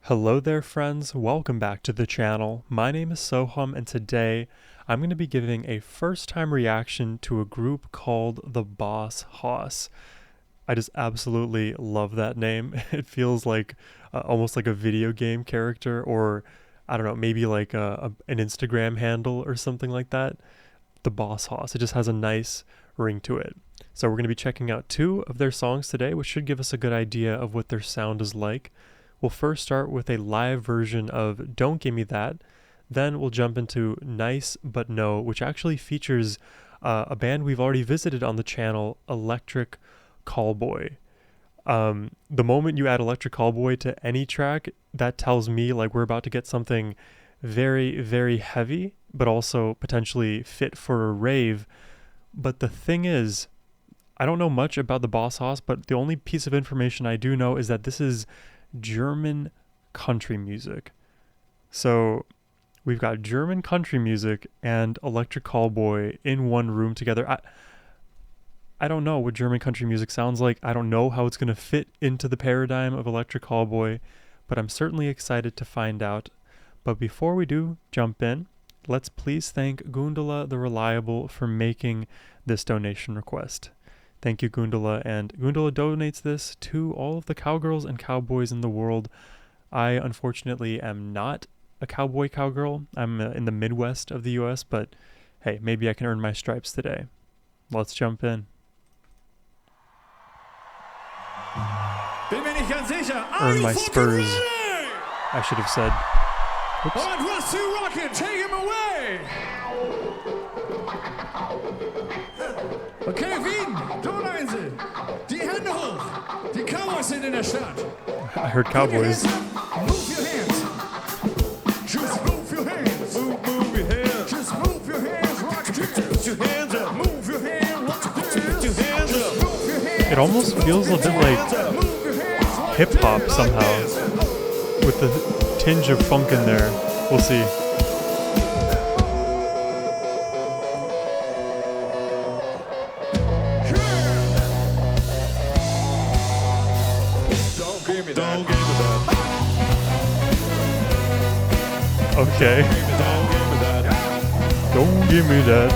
Hello there friends, welcome back to the channel. My name is Sohum and today I'm going to be giving a first time reaction to a group called the BossHoss. I just absolutely love that name. It feels like almost like a video game character, or I don't know, maybe like an Instagram handle or something like that. The BossHoss, it just has a nice ring to it. So we're going to be checking out two of their songs today, which should give us a good idea of what their sound is like. We'll first start with a live version of Don't Gimme That, then we'll jump into Nice But No, which actually features a band we've already visited on the channel, Electric Callboy. The moment you add Electric Callboy to any track, that tells me like we're about to get something very, very heavy, but also potentially fit for a rave. But the thing is, I don't know much about the BossHoss, but the only piece of information I do know is that this is German country music. So we've got German country music and Electric Callboy in one room together. I don't know what German country music sounds like. I don't know how it's going to fit into the paradigm of Electric Callboy, but I'm certainly excited to find out. But before we do jump in, let's please thank Gundula the Reliable for making this donation request. Thank you, Gundula, and Gundula donates this to all of the cowgirls and cowboys in the world. I unfortunately am not a cowboy-cowgirl. I'm in the Midwest of the US, but hey, maybe I can earn my stripes today. Let's jump in. Earn my spurs, I should have said. Oops. On Russ to Rocket, take him away! Okay, Wien, Donauinsel, die Hände hoch, die Cowboys sind in der Stadt. I heard cowboys. Move your hands. Just move your hands. Move your hands. Just move your hands. Rock your hands. Put your hands up. Move your hands. Rock your hands. Put your hands up. Move your hands. It almost feels a bit like hip hop somehow, with the tinge of funk in there. We'll see. Okay. Don't give me that.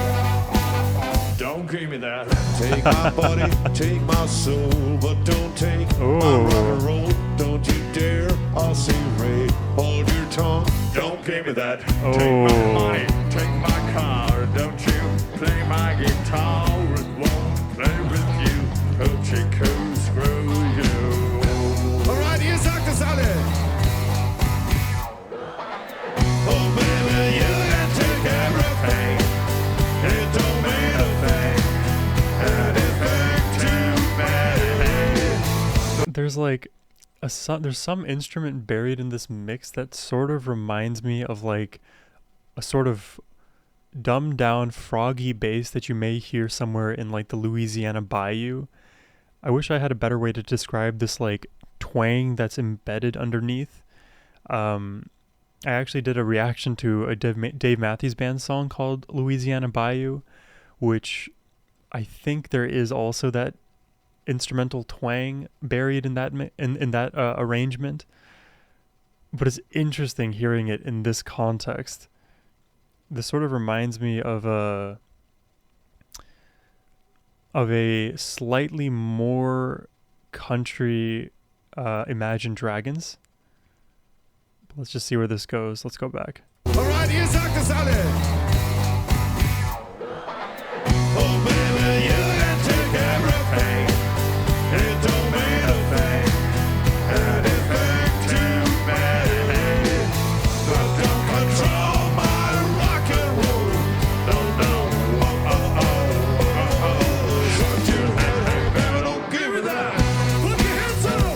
Don't give me that. Take my body, take my soul, but don't take my rock and roll. Don't you dare, I'll say Ray, hold your tongue. Don't give me that. Take my money, take my car. Don't you play my guitar. It won't play with you. Coachy cool, screw you. Alright, ihr sagt es alle. There's like there's some instrument buried in this mix that sort of reminds me of like a sort of dumbed down froggy bass that you may hear somewhere in like the Louisiana Bayou. I wish I had a better way to describe this like twang that's embedded underneath. I actually did a reaction to a Dave Matthews Band song called Louisiana Bayou, which I think there is also that instrumental twang buried in that arrangement, but it's interesting hearing it in this context. This sort of reminds me of a slightly more country Imagine Dragons. Let's just see where this goes. Let's go back. Alright, ihr sagt es alle. Oh baby, you can take everything. It don't mean a thing. Anything too bad. But don't control my rock and roll. No, oh, oh, oh, oh. Shut your head, hey baby, don't give me that. Put your hands up.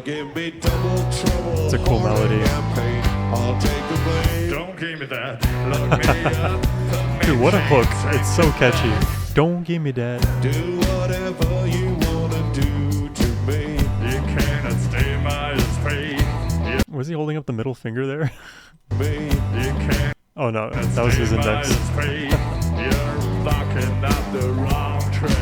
Give me double trouble. It's a cool melody. I'll take the blame. Don't give me that. Look me up. Dude, what a hook. It's so catchy. Don't give me that. Do whatever you wanna do to me. You cannot stay my space. Was he holding up the middle finger there? Me. You can't. Oh no, that was his index. You're blocking up the wrong track.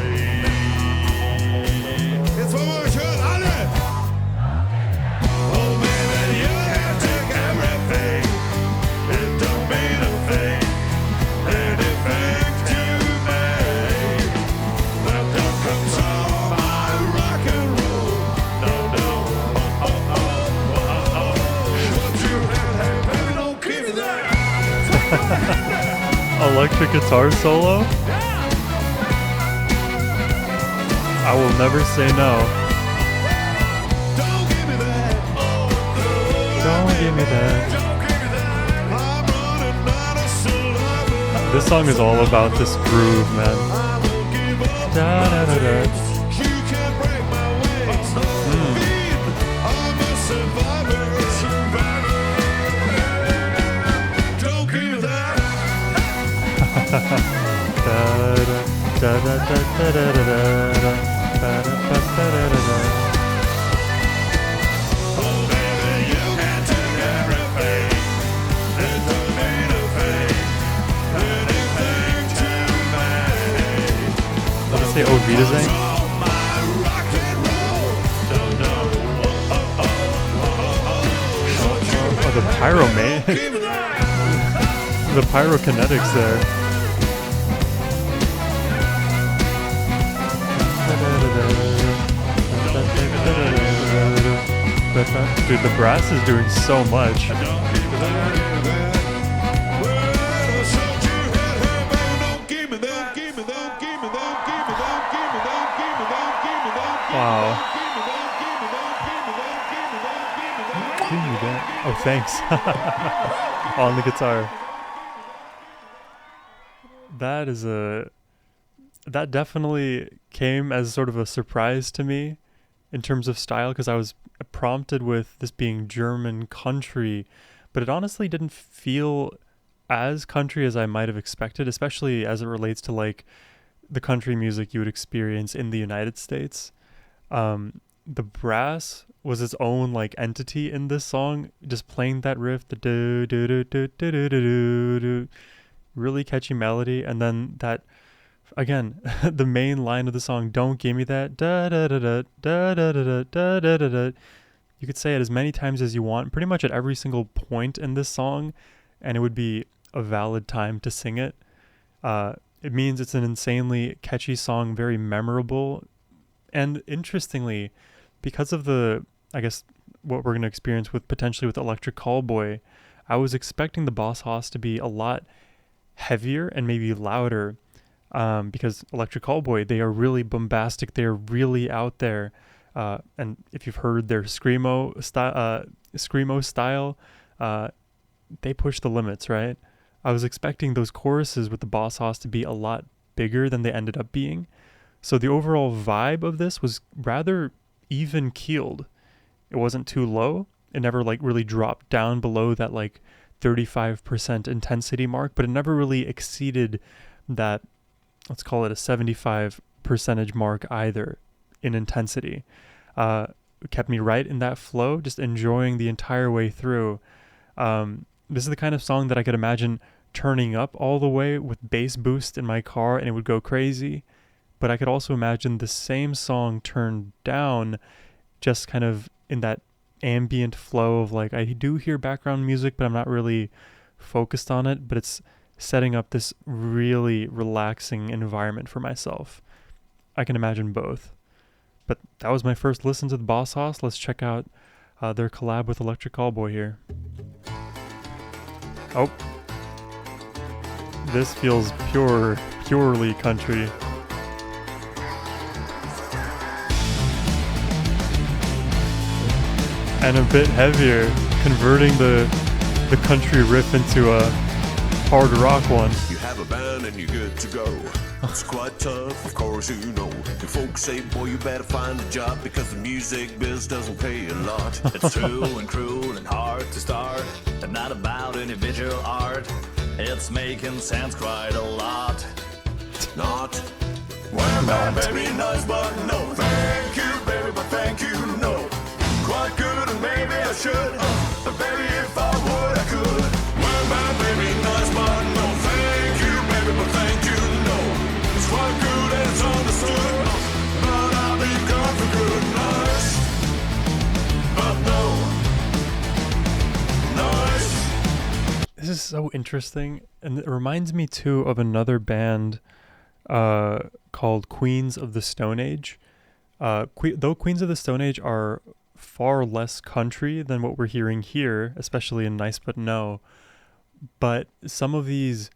electric guitar solo? I will never say no. Don't give me that. Don't give me that. I'm running out of saliva. This song is all about this groove, man. I won't give up. Da, da, da, da. You can't break my wings. I'm a survivor. Don't give me that. Da, da, da, da, da, da, da, da, da. Ba, da, ba, da, da, da, da. Oh baby, you can do everything. It don't mean a thing. Anything to me. Did I say Ovita Zang? All my rock and roll. Don't know. Oh, the pyro, man. Give me that. The pyrokinetics there. Dude, the brass is doing so much. Don't give me that. Well, I showed you how to have it. Don't give me that. Give me that. Give me that. Give me that. Give me that. Give me that. Give me that. Wow. Give me that. Give me that. Give me that. Give me that. Give me that. Oh, thanks. On the guitar. That definitely came as sort of a surprise to me in terms of style, because I was prompted with this being German country, but it honestly didn't feel as country as I might have expected, especially as it relates to like the country music you would experience in the United States. The brass was its own like entity in this song, just playing that riff, the do do do do do do do do, really catchy melody, and then that again, the main line of the song, "Don't give me that da da da da da da da da da da da." You could say it as many times as you want, pretty much at every single point in this song, and it would be a valid time to sing it. It means it's an insanely catchy song, very memorable, and interestingly, because of the, I guess, what we're going to experience with potentially with Electric Callboy, I was expecting the BossHoss to be a lot heavier and maybe louder. Because Electric Callboy, they are really bombastic. They're really out there. And if you've heard their screamo style, they push the limits, right? I was expecting those choruses with the BossHoss to be a lot bigger than they ended up being. So the overall vibe of this was rather even keeled. It wasn't too low. It never like really dropped down below that like 35% intensity mark, but it never really exceeded that, let's call it a 75 percentage mark either in intensity. It kept me right in that flow, just enjoying the entire way through. This is the kind of song that I could imagine turning up all the way with bass boost in my car and it would go crazy. But I could also imagine the same song turned down, just kind of in that ambient flow of like, I do hear background music, but I'm not really focused on it, but it's setting up this really relaxing environment for myself. I can imagine both. But that was my first listen to the BossHoss. Let's check out their collab with Electric Callboy here. Oh. This feels purely country. And a bit heavier, converting the country riff into a hard rock one. You have a band and you're good to go. It's quite tough, of course you know. Your folks say, boy, you better find a job because the music biz doesn't pay a lot. It's true and cruel and hard to start, and not about individual art. It's making sense quite a lot. Not. Well, Not. very nice, but no. Thank you, baby, but thank you, no. Quite good, and maybe I should. But baby, if I would, I could. Well, my baby, nice, but no. Thank you, baby, but thank you, no. It's quite good, and it's understood. But I'll be gone for good. Nice, but no. Nice. This is so interesting, and it reminds me too of another band called Queens of the Stone Age. Though Queens of the Stone Age are far less country than what we're hearing here, especially in Nice But No, but some of these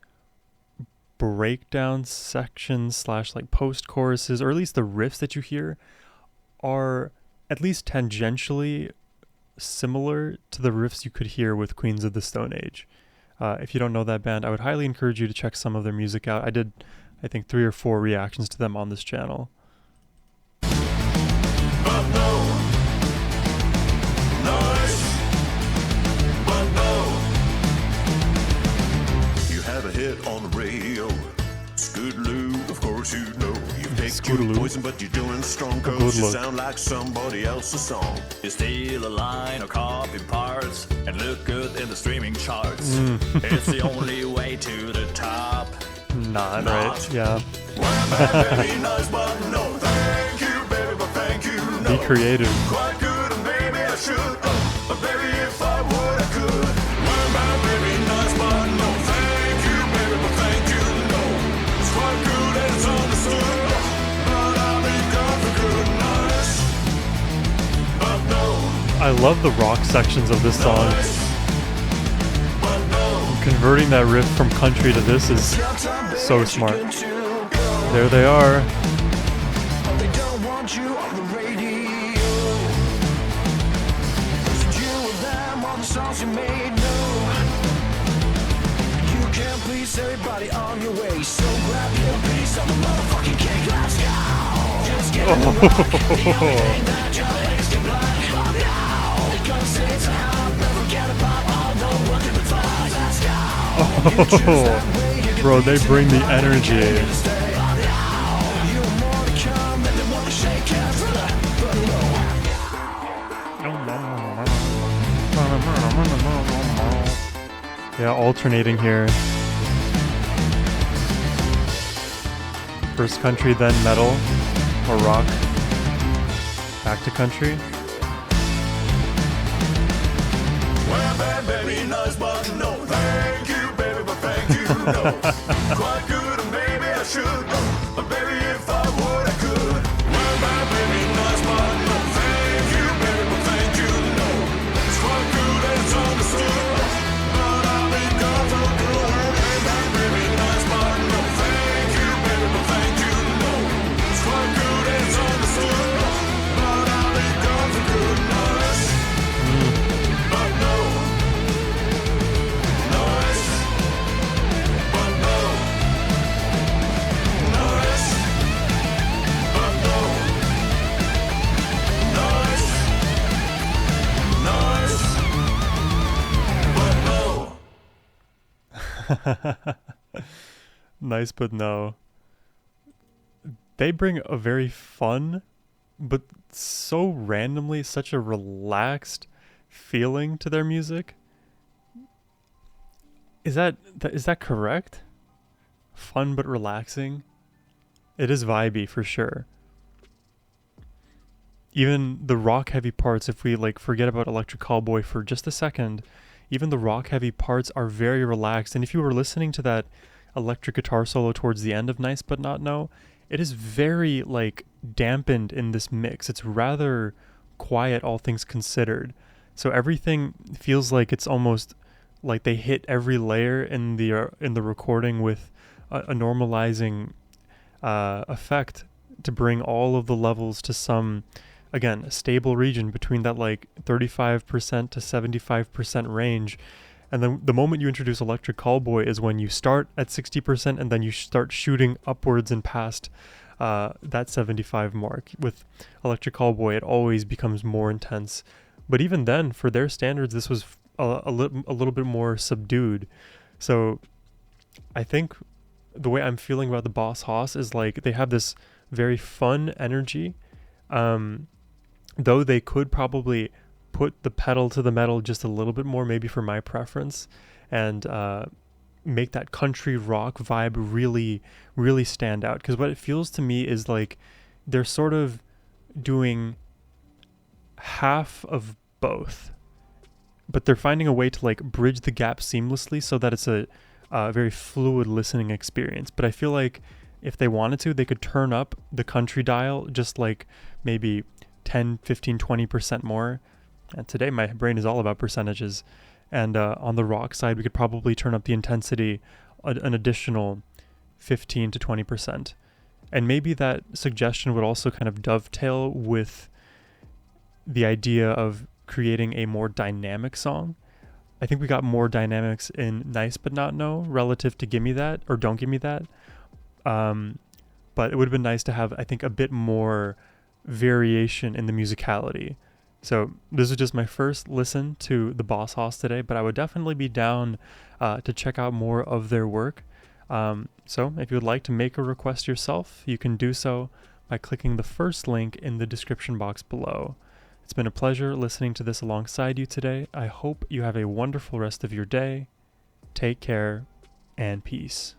breakdown sections slash like post choruses, or at least the riffs that you hear, are at least tangentially similar to the riffs you could hear with Queens of the Stone Age. If you don't know that band, I would highly encourage you to check some of their music out. I did, I think, 3 or 4 reactions to them on this channel. But no, nice. But no, you have a hit on the radio. Scootaloo, of course you know. You take your Scootaloo. poison, but you're doing strong Good codes. You look. sound like somebody else's song. You steal a line or copy parts and look good in the streaming charts. It's the only way to the top. Not right. Yeah. Well, baby, nice, but no. Thank you, baby, but thank you, no. Be creative. Quite good, and maybe I should. But baby, if I would, I could. Well, my baby, nice, but no. Thank you, baby, but thank you, no. It's quite good and it's understood. But I'll be gone for good, nice. But no, I love the rock sections of this song. nice. But no. Converting that riff from country to this is so smart. There they are. They don't want you on the radio. Is it you or them, all the songs you made? No. You can't please everybody on your way. So grab your piece of the motherfucking cake. Let's go. Just get in the rock. The only thing that your legs can blind. Oh no. Because it's out. Never forget about all the work in the fun. Let's go. You choose that way, you can Bro, they beat bring the it. energy. Stay on the hour. You want more to come and they want to shake hands. But no. Yeah, alternating here. First country, then metal or rock. Back to country. Well, bad baby, nice, but no. Thank you, baby, but thank you, no. Quite good, and maybe I should. But baby, if I would, I could. Well, bad baby, nice, but no. Thank you, baby, but thank you, no. It's quite good and it's understood. But I'll be gone for good. Well, bad baby, nice, but no. Thank you, baby, but thank you, no. It's quite good and it's understood. But I'll be gone for good, nice. But no. Nice. But no. Nice. But no. Nice. Nice. But no. Nice, but no. They bring a very fun, but so randomly, such a relaxed feeling to their music. Is that correct? Fun but relaxing. It is vibey for sure. Even the rock heavy parts, if we like forget about Electric Callboy for just a second, even the rock heavy parts are very relaxed. And if you were listening to that electric guitar solo towards the end of Nice But Not No, it is very like dampened in this mix. It's rather quiet, all things considered. So everything feels like it's almost like they hit every layer in the recording with a normalizing effect to bring all of the levels to some, again, a stable region between that like 35% to 75% range. And then the moment you introduce Electric Callboy is when you start at 60% and then you start shooting upwards and past that 75 mark. With Electric Callboy, it always becomes more intense. But even then, for their standards, this was a little bit more subdued. So I think the way I'm feeling about the BossHoss is like they have this very fun energy. Though they could probably put the pedal to the metal just a little bit more, maybe for my preference, and make that country rock vibe really, really stand out. Because what it feels to me is like they're sort of doing half of both, but they're finding a way to like bridge the gap seamlessly so that it's a very fluid listening experience. But I feel like if they wanted to, they could turn up the country dial just like maybe 10, 15, 20% more. And today my brain is all about percentages. And on the rock side, we could probably turn up the intensity an additional 15 to 20%. And maybe that suggestion would also kind of dovetail with the idea of creating a more dynamic song. I think we got more dynamics in Nice But Not No relative to Gimme That or Don't Gimme That. But it would have been nice to have, I think, a bit more variation in the musicality. So this is just my first listen to the BossHoss today, but I would definitely be down to check out more of their work. So if you would like to make a request yourself, you can do so by clicking the first link in the description box below. It's been a pleasure listening to this alongside you today. I hope you have a wonderful rest of your day. Take care and peace.